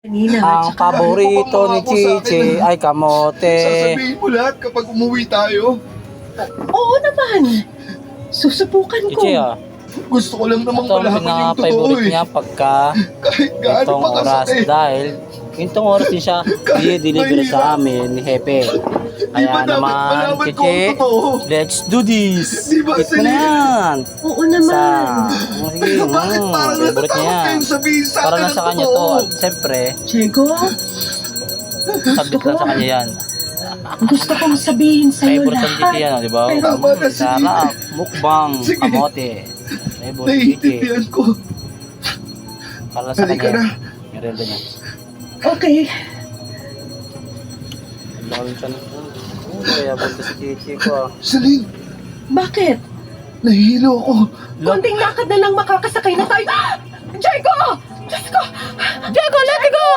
Kanina, Ang tsaka paborito ni Chichi ay kamote. Sasabihin mo lahat kapag umuwi tayo. oo naman. Susubukan ko. Chichi Gusto ko lang namang ito ang malaman yung totoo pinaka-favorite eh. niya pagka Kahit gaano itong pa oras. kasakit. Dahil itong oras din siya i-deliver sa amin ni Hepe. Di ba Kaya dapat naman, malaman ko ang Chichi, totoo? let's do this. Di ba, Eat mo na Celine? yan. Oo naman. Sige, Bakit parang favorite niya natatakot yan. kayong sabihin sa Para akin lang ang sa kanya to. totoo? At siyempre, Diego, sabit lang sa kanya yan. gusto kong sabihin sa'yo Favorite ng Chichi lahat. yan, di ba? Pero- Tama na, Celine. Sarap, mukbang, Sige. kamote. Favorite Chichi. Naiintindihan ko. Para lang sa Halika kanya. na. Merenda niya. Okay. Lalo siya ng kaya punta si Chichi ko. Celine, Bakit? nahihilo ako. Konting lakad na lang makakasakay na tayo. Ah! Diego! Diyos ko! Diego, let it go!